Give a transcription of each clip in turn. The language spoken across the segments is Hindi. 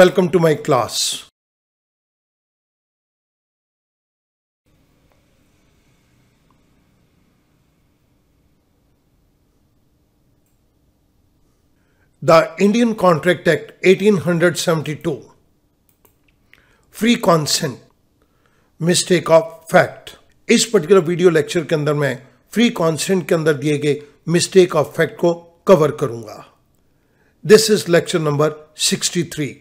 Welcome to my class. The Indian Contract Act 1872, free consent, mistake of fact. इस पर्टिकुलर वीडियो लेक्चर के अंदर मैं फ्री कॉन्सेंट के अंदर दिए गए मिस्टेक ऑफ फैक्ट को कवर करूंगा। This is lecture number 63।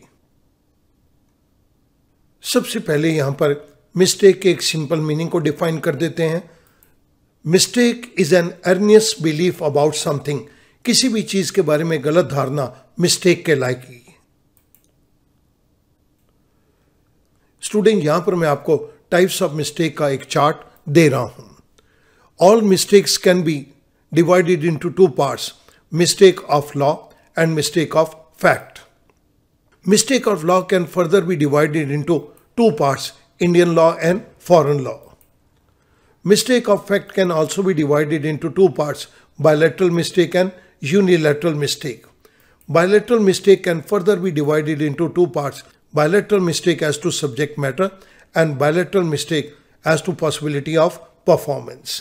सबसे पहले यहां पर मिस्टेक के एक सिंपल मीनिंग को डिफाइन कर देते हैं। Mistake is an erroneous belief about something. किसी भी चीज के बारे में गलत धारणा मिस्टेक कहलाएगी। स्टूडेंट, यहां पर मैं आपको टाइप्स ऑफ मिस्टेक का एक चार्ट दे रहा हूं। All mistakes can be divided into two parts, mistake of law and mistake of fact. Mistake of law can further be divided into two parts, Indian law and foreign law. Mistake of fact can also be divided into two parts, bilateral mistake and unilateral mistake. Bilateral mistake can further be divided into two parts, bilateral mistake as to subject matter and bilateral mistake as to possibility of performance.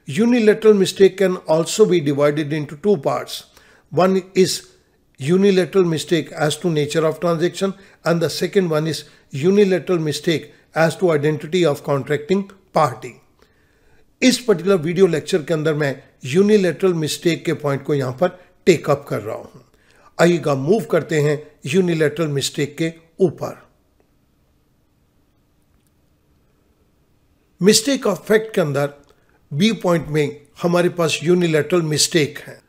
Unilateral mistake can also be divided into two parts. One is unilateral mistake as to nature of transaction and the second one is unilateral mistake as to identity of contracting party. इस पर्टिकुलर वीडियो लेक्चर के अंदर मैं यूनिलेटरल मिस्टेक के पॉइंट को यहां पर टेक अप कर रहा हूं। आइएगा मूव करते हैं यूनिलेटरल मिस्टेक के ऊपर। मिस्टेक ऑफ फैक्ट के अंदर बी पॉइंट में हमारे पास यूनिलेटरल मिस्टेक है।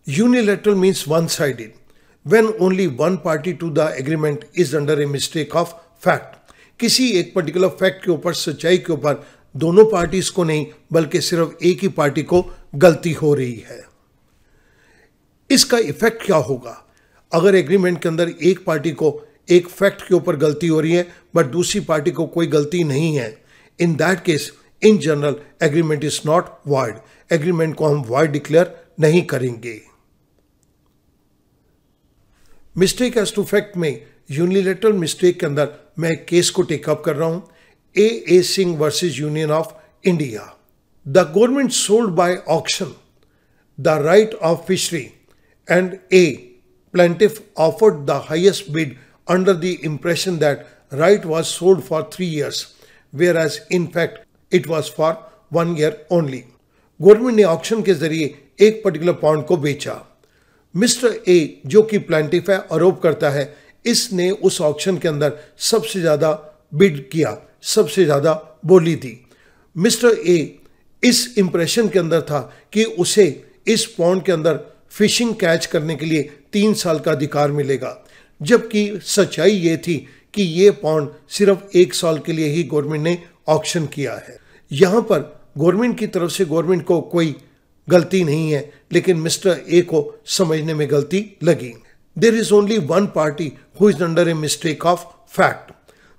Unilateral means one-sided, when only one party to the agreement is under a mistake of fact. किसी एक पर्टिकुलर फैक्ट के ऊपर, सच्चाई के ऊपर दोनों पार्टीज को नहीं बल्कि सिर्फ एक ही पार्टी को गलती हो रही है। इसका इफेक्ट क्या होगा? अगर एग्रीमेंट के अंदर एक पार्टी को एक फैक्ट के ऊपर गलती हो रही है बट दूसरी पार्टी को कोई गलती नहीं है, in that case in general agreement is not void. Agreement को हम वॉइड डिक्लेयर नहीं करेंगे। मिस्टेक एज टू फैक्ट में यूनिलेटरल मिस्टेक के अंदर मैं एक केस को टेकअप कर रहा हूं, A Singh versus Union of India. The government sold by auction the right of fishery and a plaintiff offered the highest bid under the impression that right was sold for 3 years, whereas in fact it was for 1 year only. Government ने ऑक्शन के जरिए एक पर्टिकुलर पॉइंट को बेचा। मिस्टर ए जो कि प्लेंटिफ है, आरोप करता है, इसने उस ऑक्शन के अंदर सबसे ज्यादा बिड किया, सबसे ज्यादा बोली दी। मिस्टर ए इस इंप्रेशन के अंदर था कि उसे इस पॉन्ड के अंदर फिशिंग कैच करने के लिए 3 साल का अधिकार मिलेगा, जबकि सच्चाई ये थी कि ये पॉन्ड सिर्फ 1 साल के लिए ही गवर्नमेंट ने ऑक्शन किया है। यहां पर गवर्नमेंट की तरफ से गवर्नमेंट को कोई गलती नहीं है, लेकिन मिस्टर ए को समझने में गलती लगी। There is only one party who is under a mistake of fact.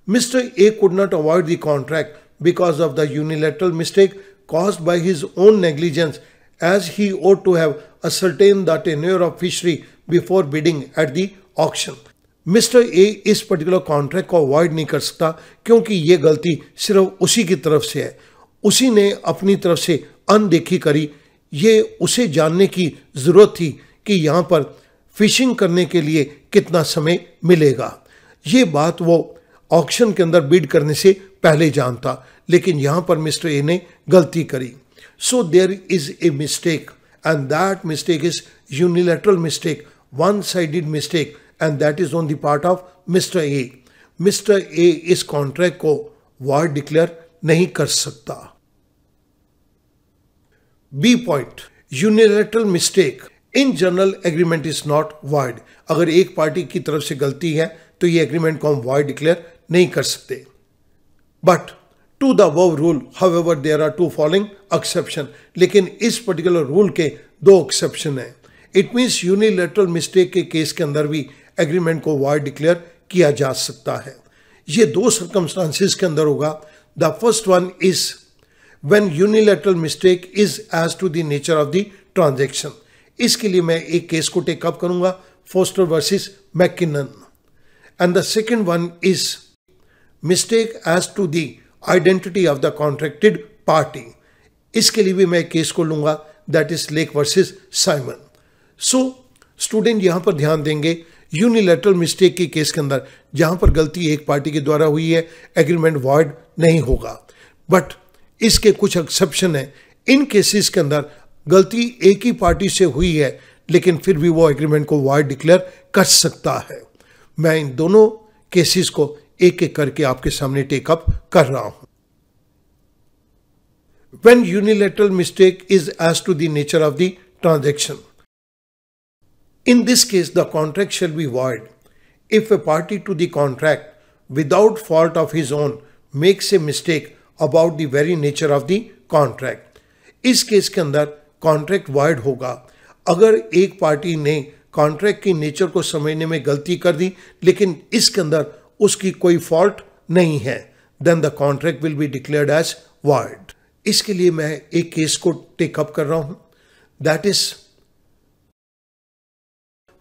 Mr A could not avoid the contract because of the unilateral mistake caused by his own negligence, as he ought to have ascertained the tenure of fishery before bidding at the auction. Mister A इस पर्टिकुलर कॉन्ट्रैक्ट को अवॉइड नहीं कर सकता क्योंकि यह गलती सिर्फ उसी की तरफ से है। उसी ने अपनी तरफ से अनदेखी करी। ये उसे जानने की जरूरत थी कि यहां पर फिशिंग करने के लिए कितना समय मिलेगा। ये बात वो ऑक्शन के अंदर बिड करने से पहले जानता, लेकिन यहां पर मिस्टर ए ने गलती करी। So there is a mistake and that mistake is unilateral mistake, one sided mistake, and that is on the part of Mr A. Mr A इस कॉन्ट्रैक्ट को वॉइड डिक्लेयर नहीं कर सकता। B point, unilateral mistake in general agreement is not void. अगर एक पार्टी की तरफ से गलती है तो ये एग्रीमेंट को हम वॉइड डिक्लेयर नहीं कर सकते। But to the above rule however there are 2 following exception. लेकिन इस पर्टिकुलर रूल के 2 एक्सेप्शन हैं। इट मीन्स यूनिलैटरल मिस्टेक के केस के अंदर भी एग्रीमेंट को वॉइड डिक्लेयर किया जा सकता है। ये 2 सर्कमस्टांसिस के अंदर होगा। The first one is when unilateral mistake is as to the nature of the transaction. इसके लिए मैं एक केस को टेकअप करूंगा, Foster versus McKinnon. and the second one is mistake as to the identity of the contracted party. इसके लिए भी मैं केस को लूंगा, that is lake versus Simon. So student यहां पर ध्यान देंगे, यूनिलैटरल मिस्टेक के केस के अंदर जहां पर गलती एक पार्टी के द्वारा हुई है, एग्रीमेंट वॉइड नहीं होगा। बट इसके कुछ एक्सेप्शन है। इन केसेस के अंदर गलती एक ही पार्टी से हुई है, लेकिन फिर भी वो एग्रीमेंट को वॉइड डिक्लेयर कर सकता है। मैं इन दोनों केसेस को एक एक करके आपके सामने टेकअप कर रहा हूं। When unilateral mistake is as to the nature of the transaction. In this case, the contract shall be void if a party to the contract, without fault of his own, makes a mistake about the very nature of the contract. इस केस के अंदर कॉन्ट्रैक्ट void होगा अगर एक पार्टी ने कॉन्ट्रैक्ट की नेचर को समझने में गलती कर दी, लेकिन इसके अंदर उसकी कोई फॉल्ट नहीं है, then the contract will be declared as void. इसके लिए मैं एक केस को टेकअप कर रहा हूं, that is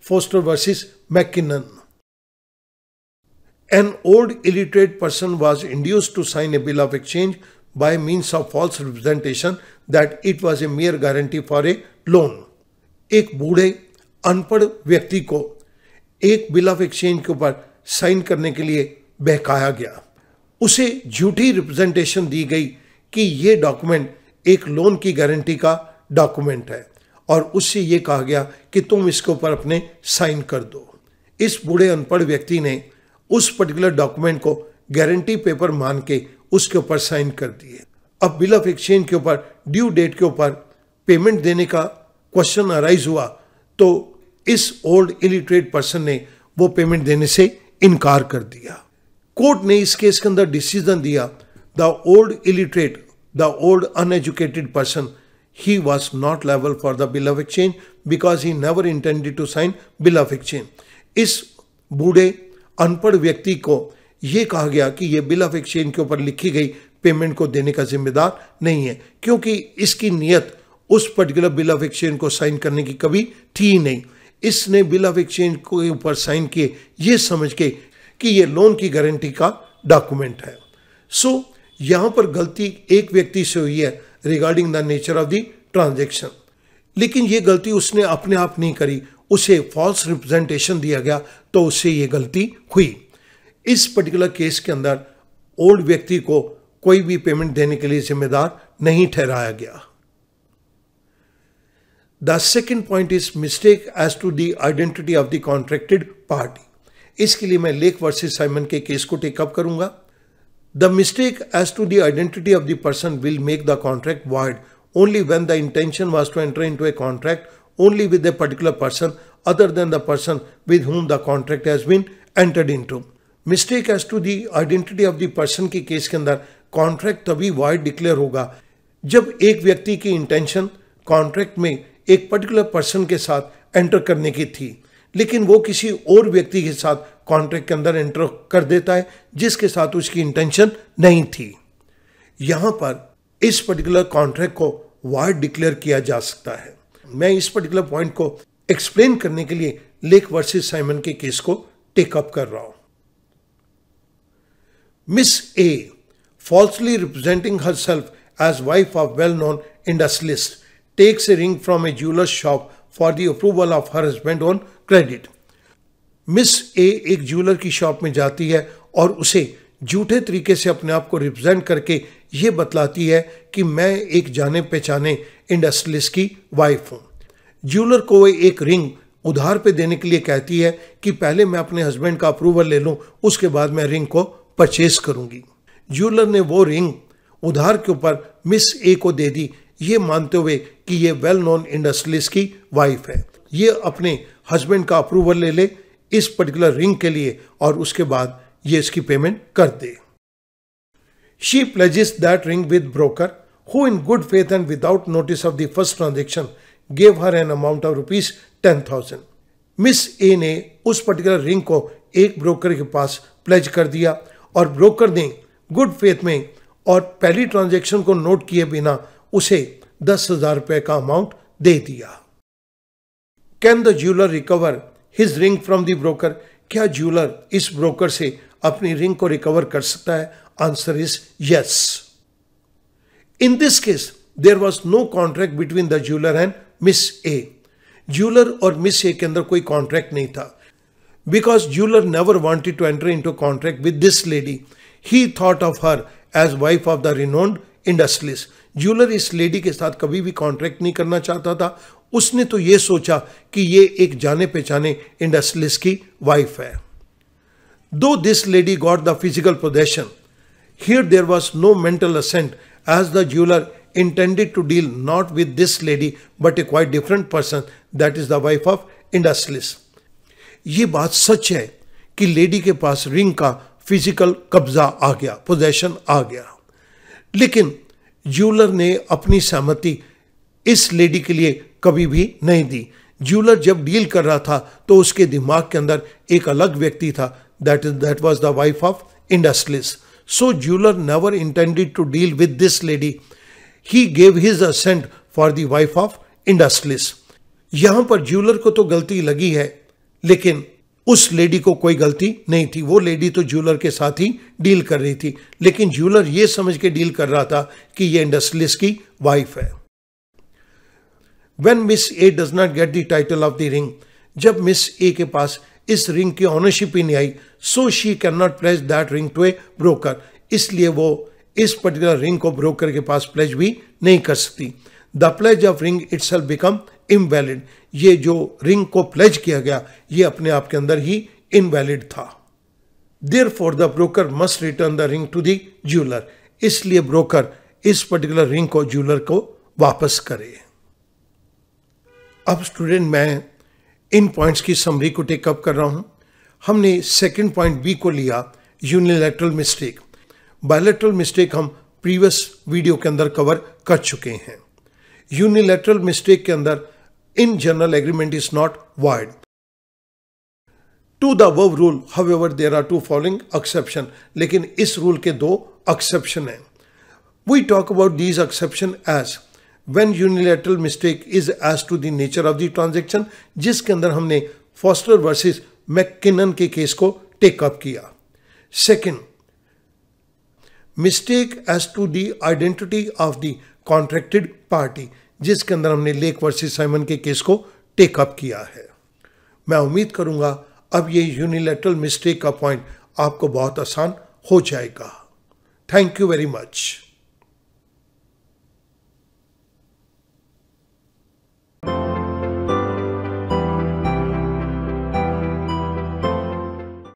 Foster versus McKinnon. An old illiterate person was induced to sign a bill of exchange by means of false representation that it was a mere guarantee for a loan. एक बूढ़े अनपढ़ व्यक्ति को एक बिल ऑफ एक्सचेंज के ऊपर साइन करने के लिए बहकाया गया। उसे झूठी रिप्रेजेंटेशन दी गई कि ये डॉक्यूमेंट एक लोन की गारंटी का डॉक्यूमेंट है और उससे ये कहा गया कि तुम इसके ऊपर अपने साइन कर दो। इस बूढ़े अनपढ़ व्यक्ति ने उस पर्टिकुलर डॉक्यूमेंट को गारंटी पेपर मान के उसके ऊपर साइन कर दिए। अब बिल ऑफ एक्सचेंज के ऊपर ड्यू डेट के ऊपर पेमेंट देने का क्वेश्चन अराइज हुआ तो इस ओल्ड इलिटरेट पर्सन ने वो पेमेंट देने से इनकार कर दिया। कोर्ट ने इस केस के अंदर डिसीजन दिया, the old illiterate, the old uneducated person, he was not liable for the bill of exchange because he never intended to sign bill of exchange. इस बूढ़े अनपढ़ व्यक्ति को यह कहा गया कि यह बिल ऑफ एक्सचेंज के ऊपर लिखी गई पेमेंट को देने का जिम्मेदार नहीं है, क्योंकि इसकी नियत उस पर्टिकुलर बिल ऑफ एक्सचेंज को साइन करने की कभी थी ही नहीं। इसने बिल ऑफ एक्सचेंज के ऊपर साइन किए ये समझ के कि यह लोन की गारंटी का डॉक्यूमेंट है। सो यहां पर गलती एक व्यक्ति से हुई है regarding the nature of the transaction, लेकिन ये गलती उसने अपने आप नहीं करी, उसे फॉल्स रिप्रेजेंटेशन दिया गया तो उससे ये गलती हुई। इस पर्टिकुलर केस के अंदर ओल्ड व्यक्ति को कोई भी पेमेंट देने के लिए जिम्मेदार नहीं ठहराया गया। The second point is mistake as to the identity of the contracted party. इसके लिए मैं लेक वर्सेस साइमन के केस को टेकअप करूंगा। The mistake as to the identity of the person will make the contract void only when the intention was to enter into a contract only with a particular person other than the person with whom the contract has been entered into. Mistake as to the identity of the person के केस के अंदर कॉन्ट्रैक्ट तभी void डिक्लेयर होगा जब एक व्यक्ति की इंटेंशन कॉन्ट्रैक्ट में एक पर्टिकुलर पर्सन के साथ एंटर करने की थी, लेकिन वो किसी और व्यक्ति के साथ कॉन्ट्रैक्ट के अंदर एंटर कर देता है जिसके साथ उसकी इंटेंशन नहीं थी। यहां पर इस पर्टिकुलर कॉन्ट्रैक्ट को वॉइड डिक्लेयर किया जा सकता है। मैं इस पर्टिकुलर पॉइंट को एक्सप्लेन करने के लिए लेक वर्सेस साइमन के केस को टेकअप कर रहा हूं। Miss A, falsely representing herself as wife of well-known industrialist, takes a ring from a jeweler's shop for the approval of her husband on credit. Miss A एक ज्वेलर की शॉप में जाती है और उसे झूठे तरीके से अपने आप को रिप्रेजेंट करके ये बतलाती है कि मैं एक जाने पहचाने इंडस्ट्रियलिस्ट की वाइफ हूँ। ज्वेलर को वो एक रिंग उधार पे देने के लिए कहती है कि पहले मैं अपने हस्बैंड का अप्रूवल ले लूँ, उसके बाद मैं रिंग को परचेज करूँगी। ज्वेलर ने वो रिंग उधार के ऊपर मिस ए को दे दी, ये मानते हुए कि ये वेल नोन इंडस्ट्रियलिस्ट की वाइफ है, ये अपने हस्बैंड का अप्रूवल ले ले इस पर्टिकुलर रिंग के लिए और उसके बाद ये इसकी पेमेंट कर दे। She pledges that ring with broker who in good faith and without notice of the first transaction gave her an amount of rupees 10,000. Miss ए ने उस पर्टिकुलर रिंग को एक ब्रोकर के पास प्लेज कर दिया और ब्रोकर ने गुड फेथ में और पहली ट्रांजैक्शन को नोट किए बिना उसे 10,000 रुपए का अमाउंट दे दिया। Can the jeweller recover his ring from the broker? क्या ज्वेलर इस ब्रोकर से अपनी रिंग को रिकवर कर सकता है? Answer is yes. In this case there was no contract between the jeweller and Miss A. Jeweller और मिस ए के अंदर कोई कॉन्ट्रैक्ट नहीं था, because jeweller never wanted to enter into contract with this lady. He thought of her as wife of the renowned industrialist. Jeweller इस लेडी के साथ कभी भी कॉन्ट्रैक्ट नहीं करना चाहता था। उसने तो ये सोचा कि ये एक जाने पहचाने इंडस्ट्रियलिस्ट की वाइफ है। Though this lady got the physical possession, here there was no mental assent as the jeweller intended to deal not with this lady but a quite different person, that is the wife of industrialist. ये बात सच है कि लेडी के पास रिंग का फिजिकल कब्जा आ गया, पोजेशन आ गया, लेकिन ज्वेलर ने अपनी सहमति इस लेडी के लिए कभी भी नहीं दी। ज्वेलर जब डील कर रहा था तो उसके दिमाग के अंदर एक अलग व्यक्ति था, that was the wife of industrialist. So jeweler never intended to deal with this lady. He gave his assent for the wife of industrialist. यहां पर ज्वेलर को तो गलती लगी है, लेकिन उस लेडी को कोई गलती नहीं थी। वो लेडी तो ज्वेलर के साथ ही डील कर रही थी, लेकिन ज्वेलर ये समझ के डील कर रहा था कि ये इंडस्ट्रियलिस्ट की वाइफ है। When Miss A does not get the title of the ring, जब मिस ए के पास इस रिंग की ऑनरशिप ही नहीं आई, so she cannot pledge that ring to a broker. इसलिए वो इस पर्टिकुलर रिंग को ब्रोकर के पास प्लेज भी नहीं कर सकती। The pledge of ring itself become invalid. ये जो रिंग को प्लेज किया गया ये अपने आप के अंदर ही इनवैलिड था। Therefore the broker must return the ring to the jeweller. इसलिए ब्रोकर इस पर्टिकुलर रिंग को ज्वेलर को वापस करे। अब स्टूडेंट मैं इन पॉइंट्स की समरी को टेकअप कर रहा हूं। हमने सेकंड पॉइंट बी को लिया, यूनिलैटरल मिस्टेक। बायलैटरल मिस्टेक हम प्रीवियस वीडियो के अंदर कवर कर चुके हैं। यूनिलैटरल मिस्टेक के अंदर in general agreement is not void to the above rule, however there are to following exception. लेकिन इस रूल के दो एक्सेप्शन हैं। We talk about these exception as when unilateral mistake is as to the nature of the transaction, जिसके अंदर हमने फॉस्टर वर्सेस मैककिनन के केस को टेकअप किया। Second, mistake as to the identity of the contracted party, जिसके अंदर हमने लेक वर्सेस साइमन के केस को टेकअप किया है। मैं उम्मीद करूंगा अब ये यूनिलैटरल मिस्टेक का पॉइंट आपको बहुत आसान हो जाएगा। Thank you very much.